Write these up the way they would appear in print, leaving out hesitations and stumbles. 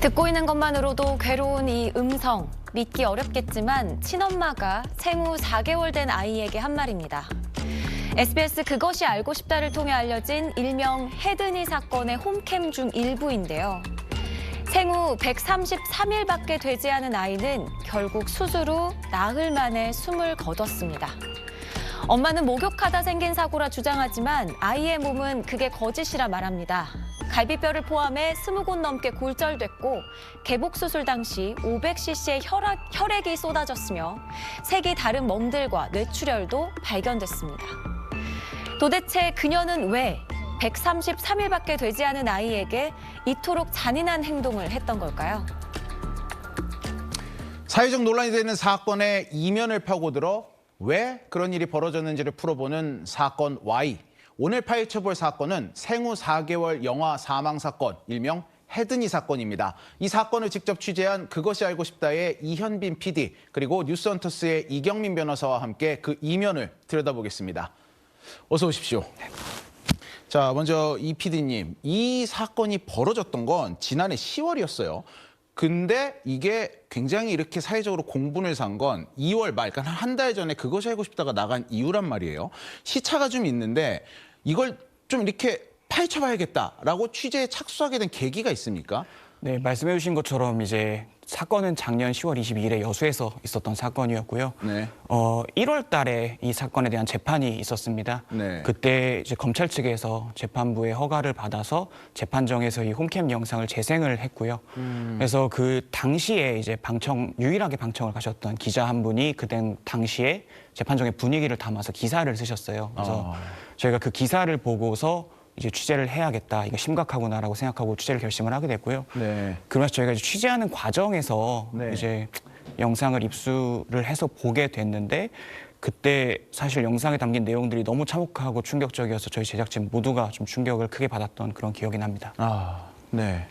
듣고 있는 것만으로도 괴로운 이 음성, 믿기 어렵겠지만 친엄마가 생후 4개월 된 아이에게 한 말입니다. SBS 그것이 알고 싶다를 통해 알려진 일명 혜든이 사건의 홈캠 중 일부인데요. 생후 133일밖에 되지 않은 아이는 결국 수술 후 나흘 만에 숨을 거뒀습니다. 엄마는 목욕하다 생긴 사고라 주장하지만 아이의 몸은 그게 거짓이라 말합니다. 갈비뼈를 포함해 20곳 넘게 골절됐고 개복 수술 당시 500cc의 혈액이 쏟아졌으며 색이 다른 멍들과 뇌출혈도 발견됐습니다. 도대체 그녀는 왜 133일밖에 되지 않은 아이에게 이토록 잔인한 행동을 했던 걸까요? 사회적 논란이 되는 사건의 이면을 파고들어 왜 그런 일이 벌어졌는지를 풀어보는 사건 Y. 오늘 파헤쳐볼 사건은 생후 4개월 영아 사망 사건, 일명 혜든이 사건입니다. 이 사건을 직접 취재한 그것이 알고 싶다의 이현빈 PD, 그리고 뉴스헌터스의 이경민 변호사와 함께 그 이면을 들여다보겠습니다. 어서 오십시오. 자, 먼저 이 PD님, 이 사건이 벌어졌던 건 지난해 10월이었어요. 근데 이게 굉장히 이렇게 사회적으로 공분을 산 건 2월 말, 그러니까 한 달 전에 그것이 알고 싶다가 나간 이유란 말이에요. 시차가 좀 있는데 이걸 좀 이렇게 파헤쳐봐야겠다라고 취재에 착수하게 된 계기가 있습니까? 네, 말씀해 주신 것처럼 이제 사건은 작년 10월 22일에 여수에서 있었던 사건이었고요. 네. 1월 달에 이 사건에 대한 재판이 있었습니다. 네. 그때 이제 검찰 측에서 재판부의 허가를 받아서 재판정에서 이 홈캠 영상을 재생을 했고요. 그래서 그 당시에 이제 유일하게 방청을 가셨던 기자 한 분이 그때 당시에 재판정의 분위기를 담아서 기사를 쓰셨어요. 그래서 저희가 그 기사를 보고서 이제 취재를 해야겠다, 이거 심각하구나라고 생각하고 취재를 결심을 하게 됐고요. 네. 그러면서 저희가 이제 취재하는 과정에서 네. 이제 영상을 입수를 해서 보게 됐는데 그때 사실 영상에 담긴 내용들이 너무 참혹하고 충격적이어서 저희 제작진 모두가 좀 충격을 크게 받았던 그런 기억이 납니다. 네.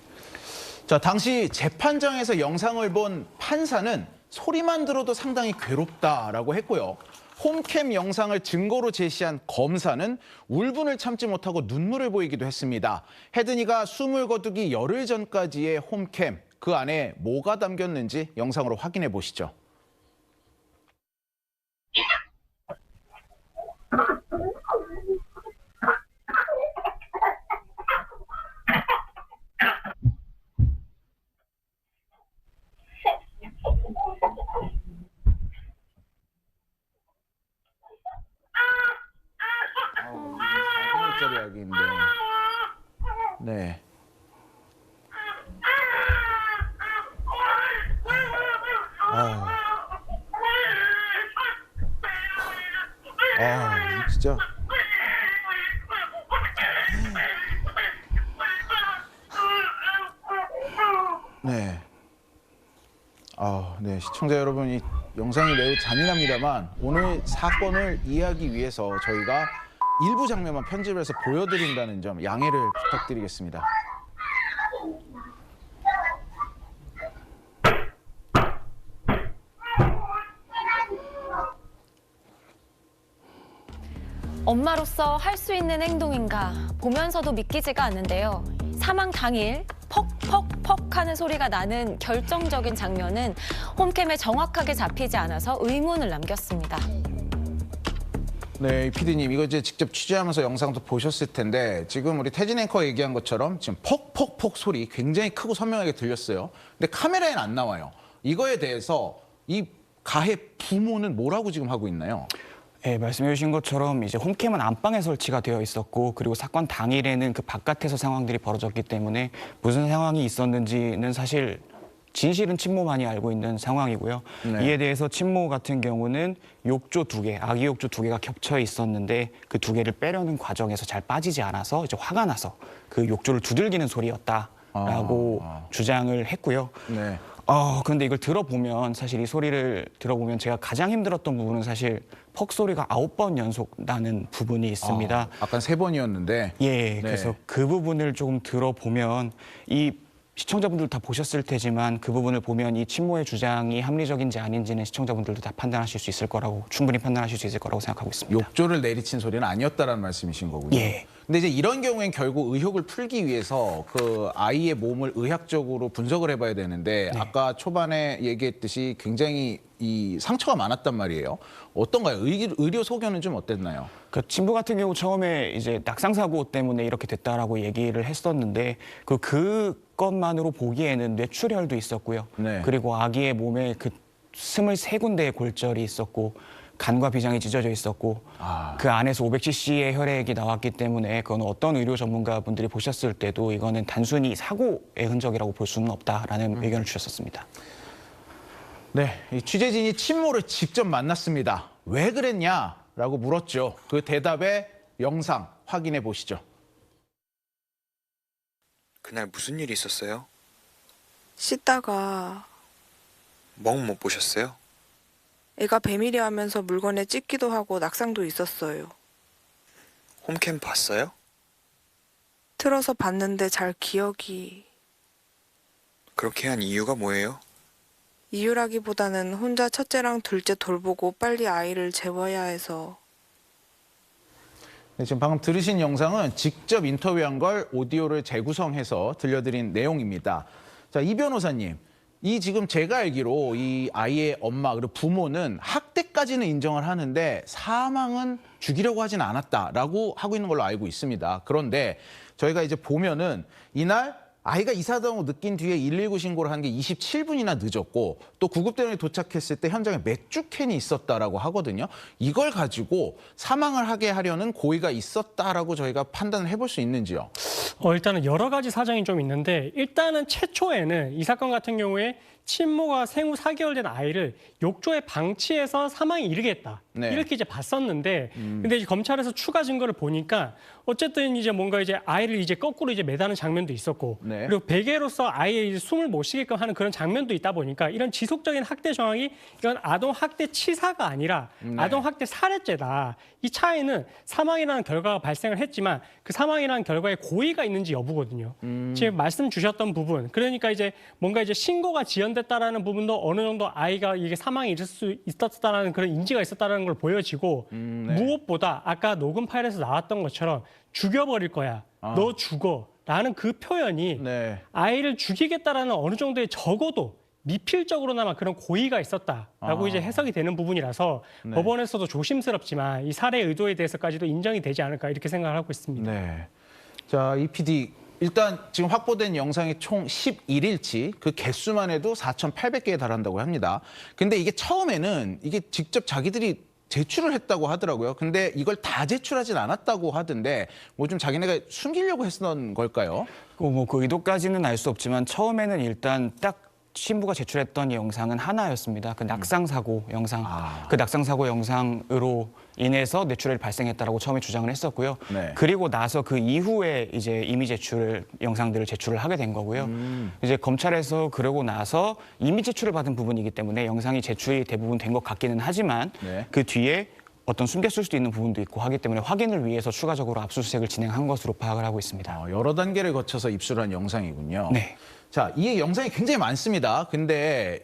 자, 당시 재판장에서 영상을 본 판사는 소리만 들어도 상당히 괴롭다라고 했고요. 홈캠 영상을 증거로 제시한 검사는 울분을 참지 못하고 눈물을 보이기도 했습니다. 혜든이가 숨을 거두기 열흘 전까지의 홈캠, 그 안에 뭐가 담겼는지 영상으로 확인해 보시죠. 짜리 이야기인데. 네. 이거 진짜. 네. 네, 시청자 여러분, 이 영상이 매우 잔인합니다만 오늘 사건을 이해하기 위해서 저희가 일부 장면만 편집해서 보여드린다는 점 양해를 부탁드리겠습니다. 엄마로서 할 수 있는 행동인가 보면서도 믿기지가 않는데요. 사망 당일 퍽퍽퍽 하는 소리가 나는 결정적인 장면은 홈캠에 정확하게 잡히지 않아서 의문을 남겼습니다. 네, PD님, 이거 이제 직접 취재하면서 영상도 보셨을 텐데 지금 우리 태진 앵커가 얘기한 것처럼 지금 퍽퍽퍽 소리 굉장히 크고 선명하게 들렸어요. 근데 카메라에는 안 나와요. 이거에 대해서 이 가해 부모는 뭐라고 지금 하고 있나요? 네, 말씀해 주신 것처럼 이제 홈캠은 안방에 설치가 되어 있었고 그리고 사건 당일에는 그 바깥에서 상황들이 벌어졌기 때문에 무슨 상황이 있었는지는 사실 진실은 친모만이 알고 있는 상황이고요. 네. 이에 대해서 친모 같은 경우는 욕조 2개, 아기 욕조 2개가 겹쳐 있었는데 그 2개를 빼려는 과정에서 잘 빠지지 않아서 이제 화가 나서 그 욕조를 두들기는 소리였다라고 주장을 했고요. 네. 근데 이걸 들어보면 사실 이 소리를 들어보면 제가 가장 힘들었던 부분은 사실 퍽 소리가 9번 연속 나는 부분이 있습니다. 아까 3번이었는데. 예, 네. 그래서 그 부분을 조금 들어보면 이 시청자분들 다 보셨을 테지만 그 부분을 보면 이 친모의 주장이 합리적인지 아닌지는 시청자분들도 다 판단하실 수 있을 거라고 충분히 판단하실 수 있을 거라고 생각하고 있습니다. 욕조를 내리친 소리는 아니었다라는 말씀이신 거군요. 예. 근데 이제 이런 경우엔 결국 의혹을 풀기 위해서 그 아이의 몸을 의학적으로 분석을 해봐야 되는데 아까 초반에 얘기했듯이 굉장히 이 상처가 많았단 말이에요. 어떤가요? 의료 소견은 좀 어땠나요? 그 친부 같은 경우 처음에 이제 낙상 사고 때문에 이렇게 됐다라고 얘기를 했었는데 그것만으로 보기에는 뇌출혈도 있었고요. 네. 그리고 아기의 몸에 그 23군데의 골절이 있었고 간과 비장이 찢어져 있었고 그 안에서 500cc의 혈액이 나왔기 때문에 그건 어떤 의료 전문가분들이 보셨을 때도 이거는 단순히 사고의 흔적이라고 볼 수는 없다라는 의견을 주셨었습니다. 네, 이 취재진이 친모를 직접 만났습니다. 왜 그랬냐라고 물었죠. 그 대답의 영상 확인해 보시죠. 그날 무슨 일이 있었어요? 씻다가 멍 못 보셨어요? 애가 배밀이 하면서 물건에 찢기도 하고 낙상도 있었어요. 홈캠 봤어요? 틀어서 봤는데 잘 기억이... 그렇게 한 이유가 뭐예요? 이유라기보다는 혼자 첫째랑 둘째 돌보고 빨리 아이를 재워야 해서. 네, 지금 방금 들으신 영상은 직접 인터뷰한 걸 오디오를 재구성해서 들려드린 내용입니다. 자, 이 변호사님. 이 지금 제가 알기로 이 아이의 엄마 그리고 부모는 학대까지는 인정을 하는데 사망은 죽이려고 하진 않았다라고 하고 있는 걸로 알고 있습니다. 그런데 저희가 이제 보면은 이날 아이가 이사다고 느낀 뒤에 119 신고를 한 게 27분이나 늦었고 또 구급대원이 도착했을 때 현장에 맥주캔이 있었다라고 하거든요. 이걸 가지고 사망을 하게 하려는 고의가 있었다라고 저희가 판단을 해볼 수 있는지요? 일단은 여러 가지 사정이 좀 있는데 일단은 최초에는 이 사건 같은 경우에 친모가 생후 4개월 된 아이를 욕조에 방치해서 사망에 이르겠다. 네. 이렇게 이제 봤었는데 근데 이제 검찰에서 추가 증거를 보니까 어쨌든 이제 뭔가 이제 아이를 이제 거꾸로 이제 매다는 장면도 있었고 네. 그리고 베개로서 아이의 이제 숨을 못 쉬게끔 하는 그런 장면도 있다 보니까 이런 지속적인 학대 정황이 이건 아동 학대 치사가 아니라 아동 학대 살해죄다. 이 차이는 사망이라는 결과가 발생을 했지만 그 사망이라는 결과에 고의가 있는지 여부거든요. 지금 말씀 주셨던 부분 그러니까 이제 뭔가 이제 신고가 지연됐다라는 부분도 어느 정도 아이가 이게 사망에 이를 수 있었다라는 그런 인지가 있었다라는 걸 보여지고 네. 무엇보다 아까 녹음 파일에서 나왔던 것처럼 죽여버릴 거야. 너 죽어. 라는 그 표현이 네. 아이를 죽이겠다라는 어느 정도의 적어도 미필적으로나마 그런 고의가 있었다라고 이제 해석이 되는 부분이라서 네. 법원에서도 조심스럽지만 이 살해 의도에 대해서까지도 인정이 되지 않을까 이렇게 생각을 하고 있습니다. 네. 자, 이 PD. 일단 지금 확보된 영상이 총 11일치, 그 개수만 해도 4,800개에 달한다고 합니다. 근데 이게 처음에는 이게 직접 자기들이 제출을 했다고 하더라고요. 근데 이걸 다 제출하진 않았다고 하던데 뭐 좀 자기네가 숨기려고 했던 걸까요? 뭐 그 의도까지는 알 수 없지만 처음에는 일단 딱 신부가 제출했던 영상은 하나였습니다. 그 낙상 사고 영상, 그 낙상 사고 영상으로 인해서 뇌출혈이 발생했다라고 처음에 주장을 했었고요. 네. 그리고 나서 그 이후에 이제 이미 제출 영상들을 제출을 하게 된 거고요. 이제 검찰에서 그러고 나서 이미 제출을 받은 부분이기 때문에 영상이 제출이 대부분 된 것 같기는 하지만 네. 그 뒤에 어떤 숨겼을 수도 있는 부분도 있고 하기 때문에 확인을 위해서 추가적으로 압수수색을 진행한 것으로 파악을 하고 있습니다. 여러 단계를 거쳐서 입수한 영상이군요. 네. 자, 이 영상이 굉장히 많습니다. 근데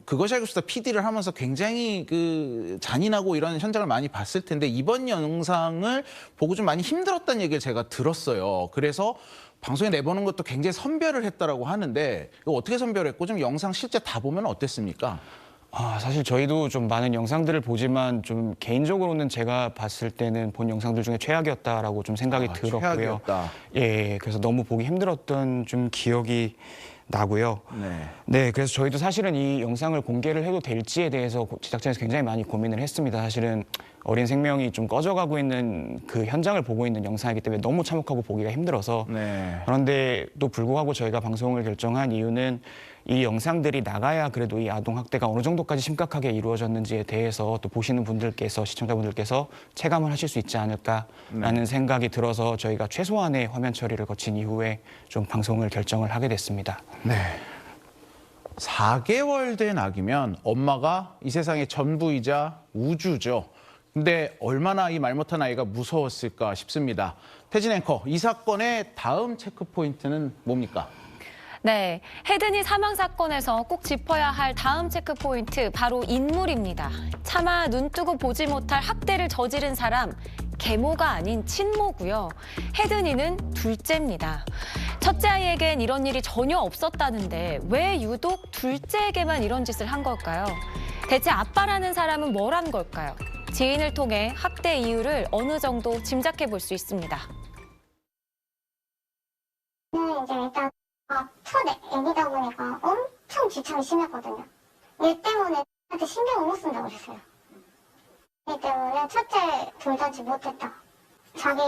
그것이 알고 싶다 PD를 하면서 굉장히 그 잔인하고 이런 현장을 많이 봤을 텐데 이번 영상을 보고 좀 많이 힘들었다는 얘기를 제가 들었어요. 그래서 방송에 내보는 것도 굉장히 선별을 했다라고 하는데 이거 어떻게 선별했고 좀 영상 실제 다 보면 어땠습니까? 사실 저희도 좀 많은 영상들을 보지만 좀 개인적으로는 제가 봤을 때는 본 영상들 중에 최악이었다라고 좀 생각이 들었고요. 최악이었다. 예, 그래서 너무 보기 힘들었던 좀 기억이 나고요. 네. 네, 그래서 저희도 사실은 이 영상을 공개를 해도 될지에 대해서 제작진에서 굉장히 많이 고민을 했습니다. 사실은 어린 생명이 좀 꺼져가고 있는 그 현장을 보고 있는 영상이기 때문에 너무 참혹하고 보기가 힘들어서 네. 그런데 또 불구하고 저희가 방송을 결정한 이유는 이 영상들이 나가야 그래도 이 아동 학대가 어느 정도까지 심각하게 이루어졌는지에 대해서 또 보시는 분들께서 시청자분들께서 체감을 하실 수 있지 않을까라는 생각이 들어서 저희가 최소한의 화면 처리를 거친 이후에 좀 방송을 결정을 하게 됐습니다. 네. 4개월 된 아기면 엄마가 이 세상의 전부이자 우주죠. 근데 얼마나 이 말 못한 아이가 무서웠을까 싶습니다. 태진 앵커, 이 사건의 다음 체크 포인트는 뭡니까? 네, 혜든이 사망 사건에서 꼭 짚어야 할 다음 체크 포인트 바로 인물입니다. 차마 눈 뜨고 보지 못할 학대를 저지른 사람, 계모가 아닌 친모고요. 혜든이는 둘째입니다. 첫째 아이에겐 이런 일이 전혀 없었다는데 왜 유독 둘째에게만 이런 짓을 한 걸까요? 대체 아빠라는 사람은 뭘 한 걸까요? 지인을 통해 학대 이유를 어느 정도 짐작해 볼 수 있습니다. 이제 일단 첫 애기다 보니까 엄청 지창이 심했거든요. 일 때문에 한테 신경을 못 쓴다고 그랬어요. 이 때문에 첫째 돌잔치 못했다. 자기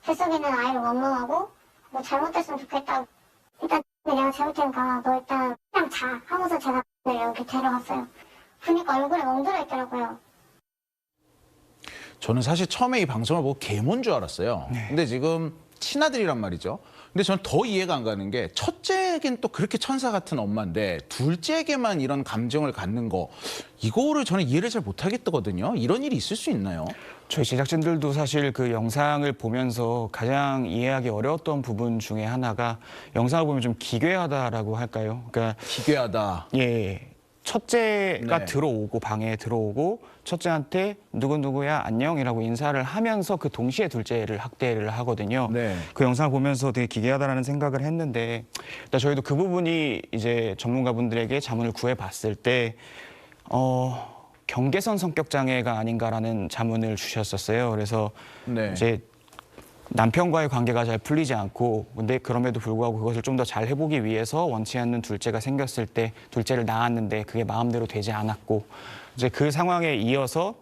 뱃속에 있는 아이를 원망하고 뭐 잘못됐으면 좋겠다. 일단 내가 잘못했으니까 너 일단 그냥 자 하고서 제가 여기 데려왔어요. 보니까 얼굴에 멍들어 있더라고요. 저는 사실 처음에 이 방송을 보고 계모인 줄 알았어요. 근데 지금 친아들이란 말이죠. 근데 저는 더 이해가 안 가는 게 첫째에겐 또 그렇게 천사 같은 엄마인데 둘째에게만 이런 감정을 갖는 거 이거를 저는 이해를 잘 못하겠거든요. 이런 일이 있을 수 있나요? 저희 제작진들도 사실 그 영상을 보면서 가장 이해하기 어려웠던 부분 중에 하나가 영상을 보면 좀 기괴하다라고 할까요? 그러니까 기괴하다. 예. 첫째가 네. 들어오고 방에 들어오고 첫째한테 누구누구야 안녕이라고 인사를 하면서 그 동시에 둘째를 학대를 하거든요. 네. 그 영상을 보면서 되게 기괴하다라는 생각을 했는데 일단 저희도 그 부분이 이제 전문가분들에게 자문을 구해봤을 때 경계선 성격 장애가 아닌가라는 자문을 주셨었어요. 그래서 네. 이제 남편과의 관계가 잘 풀리지 않고 근데 그럼에도 불구하고 그것을 좀 더 잘 해보기 위해서 원치 않는 둘째가 생겼을 때 둘째를 낳았는데 그게 마음대로 되지 않았고 이제 그 상황에 이어서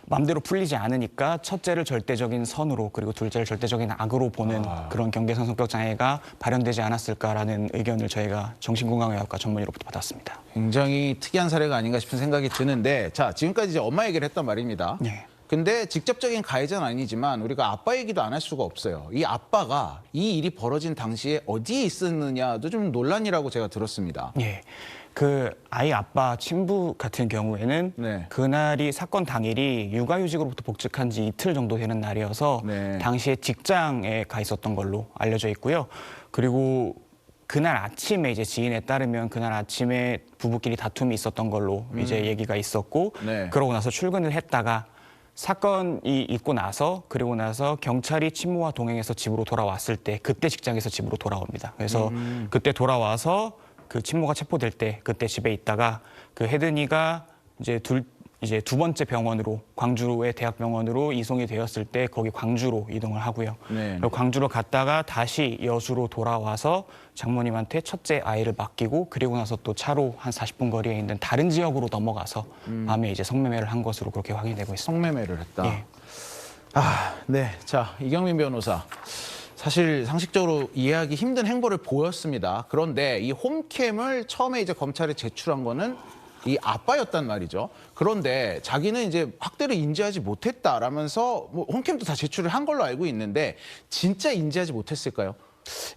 마음대로 풀리지 않으니까 첫째를 절대적인 선으로 그리고 둘째를 절대적인 악으로 보는 그런 경계선 성격 장애가 발현되지 않았을까라는 의견을 저희가 정신건강의학과 전문의로부터 받았습니다. 굉장히 특이한 사례가 아닌가 싶은 생각이 드는데 자 지금까지 이제 엄마 얘기를 했단 말입니다. 네. 근데 직접적인 가해자는 아니지만 우리가 아빠 얘기도 안 할 수가 없어요. 이 아빠가 이 일이 벌어진 당시에 어디에 있었느냐도 좀 논란이라고 제가 들었습니다. 예. 그 아이 아빠 친부 같은 경우에는 네. 그날이 사건 당일이 육아휴직으로부터 복직한 지 이틀 정도 되는 날이어서 네. 당시에 직장에 가 있었던 걸로 알려져 있고요. 그리고 그날 아침에 이제 지인에 따르면 그날 아침에 부부끼리 다툼이 있었던 걸로 이제 얘기가 있었고 네. 그러고 나서 출근을 했다가 사건이 있고 나서 그리고 나서 경찰이 친모와 동행해서 집으로 돌아왔을 때 그때 직장에서 집으로 돌아옵니다. 그래서 그때 돌아와서 그 친모가 체포될 때 그때 집에 있다가 그 혜든이가 이제 두 번째 병원으로 광주의 대학병원으로 이송이 되었을 때 거기 광주로 이동을 하고요. 네. 그리고 광주로 갔다가 다시 여수로 돌아와서 장모님한테 첫째 아이를 맡기고 그리고 나서 또 차로 한 40분 거리에 있는 다른 지역으로 넘어가서 밤에 이제 성매매를 한 것으로 그렇게 확인되고 있습니다. 성매매를 했다. 예. 네. 자, 이경민 변호사. 사실 상식적으로 이해하기 힘든 행보를 보였습니다. 그런데 이 홈캠을 처음에 이제 검찰에 제출한 거는 이 아빠였단 말이죠. 그런데 자기는 이제 학대를 인지하지 못했다라면서 뭐 홈캠도 다 제출을 한 걸로 알고 있는데 진짜 인지하지 못했을까요?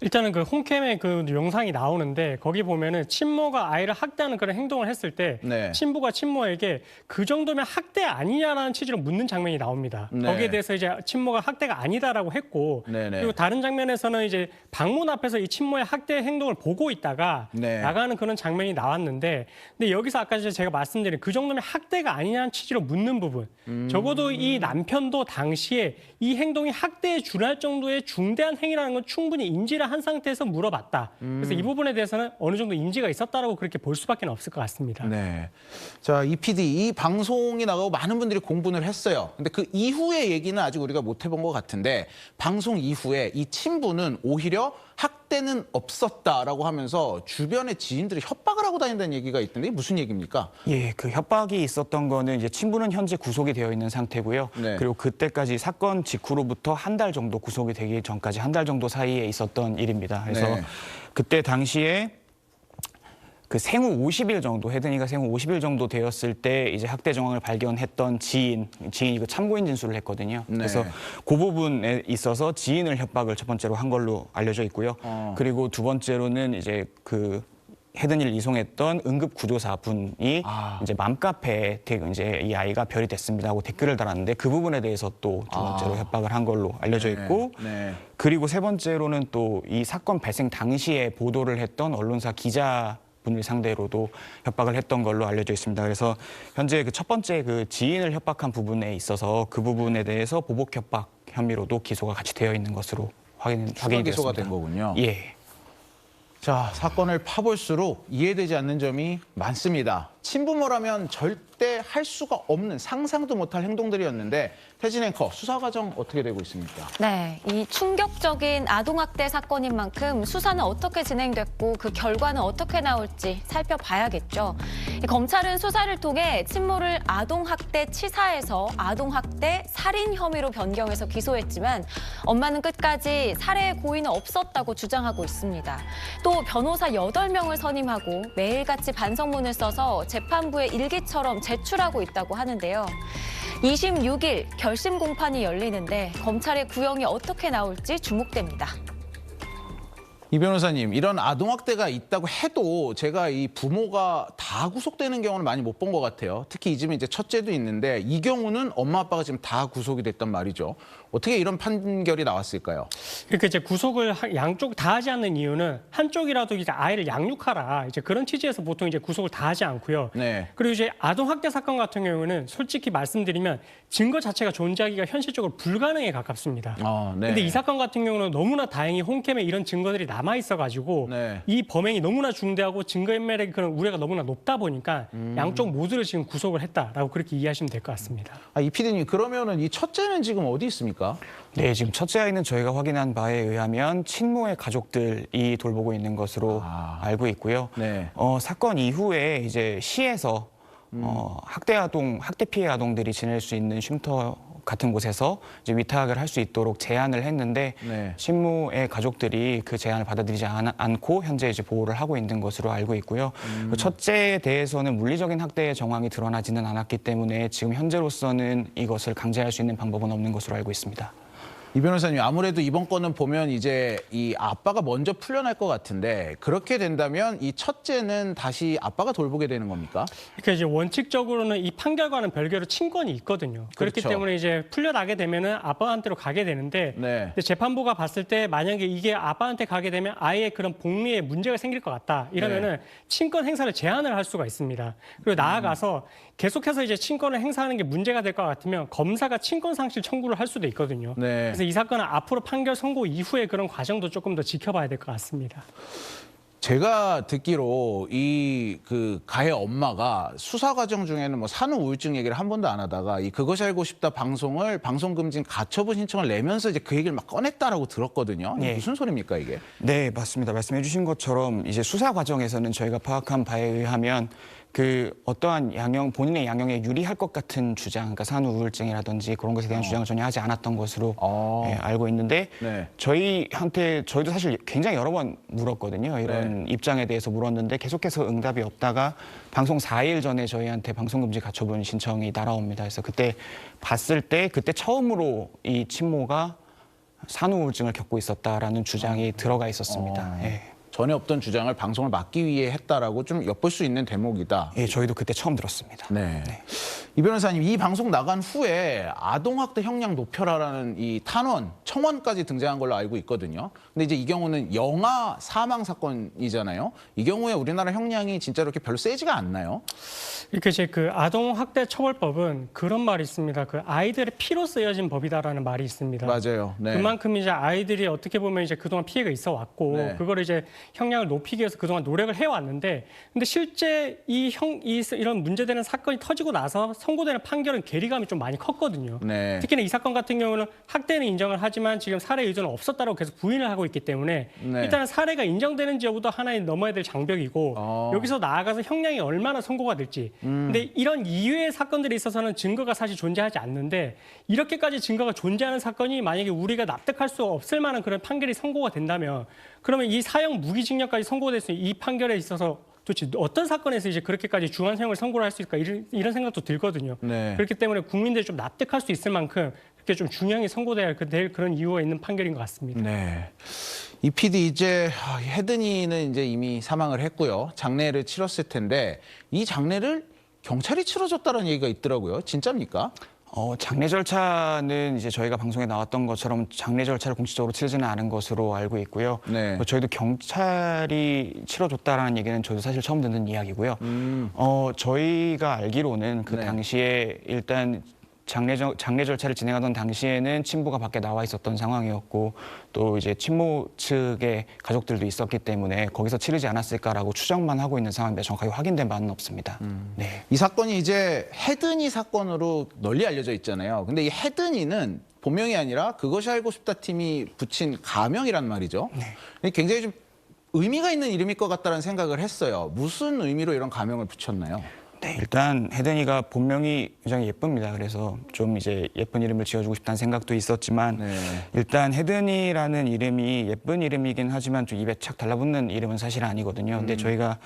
일단은 그 홈캠에 그 영상이 나오는데 거기 보면은 친모가 아이를 학대하는 그런 행동을 했을 때 네. 친부가 친모에게 그 정도면 학대 아니냐라는 취지로 묻는 장면이 나옵니다. 네. 거기에 대해서 이제 친모가 학대가 아니다라고 했고 네네. 그리고 다른 장면에서는 이제 방문 앞에서 이 친모의 학대 행동을 보고 있다가 네. 나가는 그런 장면이 나왔는데 근데 여기서 아까 제가 말씀드린 그 정도면 학대가 아니냐는 취지로 묻는 부분 적어도 이 남편도 당시에 이 행동이 학대에 준할 정도의 중대한 행위라는 건 충분히 인지를 한 상태에서 물어봤다. 그래서 이 부분에 대해서는 어느 정도 인지가 있었다라고 그렇게 볼 수밖에 없을 것 같습니다. 네. 자, 이 PD, 이 방송이 나가고 많은 분들이 공분을 했어요. 근데 그 이후의 얘기는 아직 우리가 못 해본 것 같은데 방송 이후에 이 친부는 오히려 학대는 없었다라고 하면서 주변의 지인들이 협박을 하고 다닌다는 얘기가 있던데 이게 무슨 얘기입니까? 예, 그 협박이 있었던 거는 이제 친부는 현재 구속이 되어 있는 상태고요. 네. 그리고 그때까지 사건 직후로부터 한 달 정도 구속이 되기 전까지 한 달 정도 사이에 있었던 일입니다. 그래서 네. 그때 당시에 그 생후 50일 정도 혜든이가 생후 50일 정도 되었을 때 이제 학대 정황을 발견했던 지인이 그 참고인 진술을 했거든요. 네. 그래서 그 부분에 있어서 지인을 협박을 첫 번째로 한 걸로 알려져 있고요. 그리고 두 번째로는 이제 그 혜든이를 이송했던 응급 구조사 분이 이제 맘카페에 이제 이 아이가 별이 됐습니다 하고 댓글을 달았는데 그 부분에 대해서 또 두 번째로 협박을 한 걸로 알려져 있고 네. 그리고 세 번째로는 또 이 사건 발생 당시에 보도를 했던 언론사 기자 분을 상대로도 협박을 했던 걸로 알려져 있습니다. 그래서 현재 그 첫 번째 그 지인을 협박한 부분에 있어서 그 부분에 대해서 보복 협박 혐의로도 기소가 같이 되어 있는 것으로 확인이 추가 되었습니다. 기소가 된 거군요. 예. 자, 사건을 파볼수록 이해되지 않는 점이 많습니다. 친부모라면 절대 할 수가 없는 상상도 못할 행동들이었는데 태진 앵커 수사 과정 어떻게 되고 있습니까? 네, 이 충격적인 아동학대 사건인 만큼 수사는 어떻게 진행됐고 그 결과는 어떻게 나올지 살펴봐야겠죠. 이 검찰은 수사를 통해 친모를 아동학대 치사에서 아동학대 살인 혐의로 변경해서 기소했지만 엄마는 끝까지 살해의 고의는 없었다고 주장하고 있습니다. 또 변호사 8명을 선임하고 매일같이 반성문을 써서 재판부에 일기처럼 제출하고 있다고 하는데요. 26일 결심 공판이 열리는데 검찰의 구형이 어떻게 나올지 주목됩니다. 이 변호사님, 이런 아동학대가 있다고 해도 제가 이 부모가 다 구속되는 경우는 많이 못 본 것 같아요. 특히 이 집에 이제 첫째도 있는데 이 경우는 엄마 아빠가 지금 다 구속이 됐단 말이죠. 어떻게 이런 판결이 나왔을까요? 그러니까 이제 구속을 양쪽 다 하지 않는 이유는 한쪽이라도 이제 아이를 양육하라 이제 그런 취지에서 보통 이제 구속을 다 하지 않고요. 네. 그리고 이제 아동 학대 사건 같은 경우는 솔직히 말씀드리면 증거 자체가 존재하기가 현실적으로 불가능에 가깝습니다. 네. 근데 이 사건 같은 경우는 너무나 다행히 홈캠에 이런 증거들이 남아 있어가지고 네. 이 범행이 너무나 중대하고 증거인멸의 그런 우려가 너무나 높다 보니까 양쪽 모두를 지금 구속을 했다라고 그렇게 이해하시면 될 것 같습니다. 이 PD님, 그러면은 이 첫째는 지금 어디 있습니까? 네, 지금 첫째 아이는 저희가 확인한 바에 의하면 친모의 가족들이 돌보고 있는 것으로 알고 있고요. 네. 사건 이후에 이제 시에서 학대 피해 아동들이 지낼 수 있는 쉼터 같은 곳에서 이제 위탁을 할 수 있도록 제안을 했는데 네. 친모의 가족들이 그 제안을 받아들이지 않고 현재 이제 보호를 하고 있는 것으로 알고 있고요. 그 첫째에 대해서는 물리적인 학대의 정황이 드러나지는 않았기 때문에 지금 현재로서는 이것을 강제할 수 있는 방법은 없는 것으로 알고 있습니다. 이 변호사님, 아무래도 이번 건은 보면 이제 이 아빠가 먼저 풀려날 것 같은데 그렇게 된다면 이 첫째는 다시 아빠가 돌보게 되는 겁니까? 그러니까 이제 원칙적으로는 이 판결과는 별개로 친권이 있거든요. 그렇기 그렇죠. 때문에 이제 풀려나게 되면은 아빠한테로 가게 되는데 네. 근데 재판부가 봤을 때 만약에 이게 아빠한테 가게 되면 아이의 그런 복리에 문제가 생길 것 같다. 이러면은 친권 행사를 제한을 할 수가 있습니다. 그리고 나아가서 계속해서 이제 친권을 행사하는 게 문제가 될 것 같으면 검사가 친권 상실 청구를 할 수도 있거든요. 네. 그래서 이 사건은 앞으로 판결 선고 이후에 그런 과정도 조금 더 지켜봐야 될 것 같습니다. 제가 듣기로 이 그 가해 엄마가 수사 과정 중에는 뭐 산후 우울증 얘기를 한 번도 안 하다가 이 그것이 알고 싶다 방송을 방송 금지 가처분 신청을 내면서 이제 그 얘기를 막 꺼냈다라고 들었거든요. 이게 네. 무슨 소리입니까, 이게? 네, 맞습니다. 말씀해 주신 것처럼 이제 수사 과정에서는 저희가 파악한 바에 의하면 그 어떠한 본인의 양형에 유리할 것 같은 주장, 그러니까 산후 우울증이라든지 그런 것에 대한 주장을 전혀 하지 않았던 것으로 알고 있는데 네. 저희도 사실 굉장히 여러 번 물었거든요. 이런 입장에 대해서 물었는데 계속해서 응답이 없다가 방송 4일 전에 저희한테 방송금지 가처분 신청이 날아옵니다. 그래서 그때 봤을 때 그때 처음으로 이 친모가 산후 우울증을 겪고 있었다라는 주장이 들어가 있었습니다. 예. 전에 없던 주장을 방송을 막기 위해 했다라고 좀 엿볼 수 있는 대목이다. 예, 저희도 그때 처음 들었습니다. 네. 이 변호사님, 이 방송 나간 후에 아동학대 형량 높여라라는 이 탄원, 청원까지 등장한 걸로 알고 있거든요. 근데 이제 이 경우는 영아 사망 사건이잖아요. 이 경우에 우리나라 형량이 진짜 이렇게 별로 세지가 않나요? 이렇게 이제 그 아동학대 처벌법은 그런 말이 있습니다. 그 아이들의 피로 쓰여진 법이다라는 말이 있습니다. 맞아요. 네. 그만큼 이제 아이들이 어떻게 보면 이제 그동안 피해가 있어 왔고 네. 그걸 이제 형량을 높이기 위해서 그동안 노력을 해왔는데 근데 실제 이런 문제되는 사건이 터지고 나서 선고되는 판결은 괴리감이 좀 많이 컸거든요. 네. 특히나 이 사건 같은 경우는 학대는 인정을 하지만 지금 살해 의도는 없었다고 계속 부인을 하고 있기 때문에 네. 일단은 살해가 인정되는지 여부도 하나의 넘어야 될 장벽이고 여기서 나아가서 형량이 얼마나 선고가 될지 근데 이런 이외의 사건들에 있어서는 증거가 사실 존재하지 않는데 이렇게까지 증거가 존재하는 사건이 만약에 우리가 납득할 수 없을 만한 그런 판결이 선고가 된다면 그러면 이 사형 무기징역까지 선고될 수 있는 이 판결에 있어서 도대체 어떤 사건에서 이제 그렇게까지 중한형을 선고를 할 수 있을까 이런 생각도 들거든요. 네. 그렇기 때문에 국민들이 좀 납득할 수 있을 만큼 그렇게 좀 중형이 선고될 그런 이유가 있는 판결인 것 같습니다. 네. 이 PD 이제 혜든이는 이제 이미 사망을 했고요. 장례를 치렀을 텐데 이 장례를 경찰이 치러줬다는 얘기가 있더라고요. 진짜입니까? 장례 절차는 이제 저희가 방송에 나왔던 것처럼 장례 절차를 공식적으로 치르지는 않은 것으로 알고 있고요. 네. 저희도 경찰이 치러줬다라는 얘기는 저도 사실 처음 듣는 이야기고요. 저희가 알기로는 그 네. 당시에 일단 장례 절차를 진행하던 당시에는 친부가 밖에 나와 있었던 상황이었고 또 이제 친모 측의 가족들도 있었기 때문에 거기서 치르지 않았을까라고 추정만 하고 있는 상황인데 정확하게 확인된 바는 없습니다. 네. 이 사건이 이제 헤드니 사건으로 널리 알려져 있잖아요. 근데 이 헤드니는 본명이 아니라 그것이 알고 싶다 팀이 붙인 가명이란 말이죠. 네. 굉장히 좀 의미가 있는 이름일 것 같다는 생각을 했어요. 무슨 의미로 이런 가명을 붙였나요? 네, 일단 혜든이가 본명이 굉장히 예쁩니다. 그래서 좀 이제 예쁜 이름을 지어주고 싶다는 생각도 있었지만 네. 일단 혜든이라는 이름이 예쁜 이름이긴 하지만 좀 입에 착 달라붙는 이름은 사실 아니거든요. 근데 저희가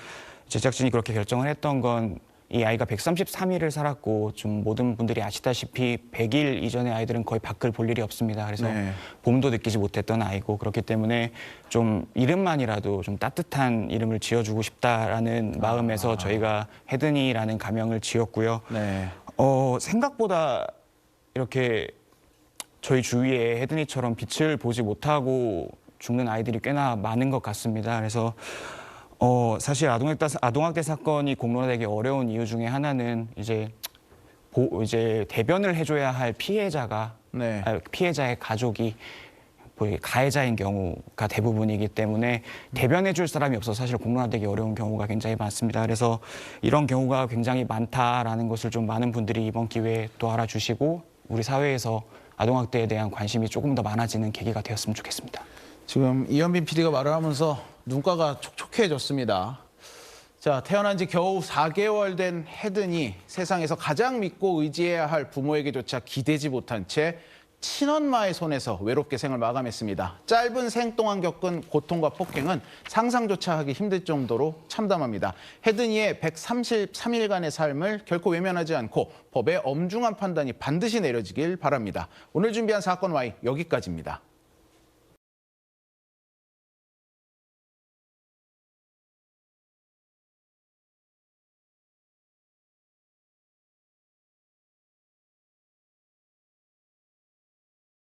제작진이 그렇게 결정을 했던 건 이 아이가 133일을 살았고 좀 모든 분들이 아시다시피 100일 이전의 아이들은 거의 밖을 볼 일이 없습니다. 그래서 네. 봄도 느끼지 못했던 아이고 그렇기 때문에 좀 이름만이라도 좀 따뜻한 이름을 지어주고 싶다라는 마음에서 저희가 혜든이라는 가명을 지었고요. 네. 생각보다 이렇게 저희 주위에 혜든이처럼 빛을 보지 못하고 죽는 아이들이 꽤나 많은 것 같습니다. 그래서 사실 아동학대 사건이 공론화되기 어려운 이유 중에 하나는 이제 대변을 해줘야 할 피해자가 네. 피해자의 가족이 가해자인 경우가 대부분이기 때문에 대변해줄 사람이 없어서 사실 공론화되기 어려운 경우가 굉장히 많습니다. 그래서 이런 경우가 굉장히 많다라는 것을 좀 많은 분들이 이번 기회에 또 알아주시고 우리 사회에서 아동학대에 대한 관심이 조금 더 많아지는 계기가 되었으면 좋겠습니다. 지금 이현빈 PD가 말을 하면서 눈가가 촉촉해졌습니다. 자, 태어난 지 겨우 4개월 된 혜든이 세상에서 가장 믿고 의지해야 할 부모에게조차 기대지 못한 채 친엄마의 손에서 외롭게 생을 마감했습니다. 짧은 생 동안 겪은 고통과 폭행은 상상조차 하기 힘들 정도로 참담합니다. 혜든이의 133일간의 삶을 결코 외면하지 않고 법의 엄중한 판단이 반드시 내려지길 바랍니다. 오늘 준비한 사건 Y 여기까지입니다.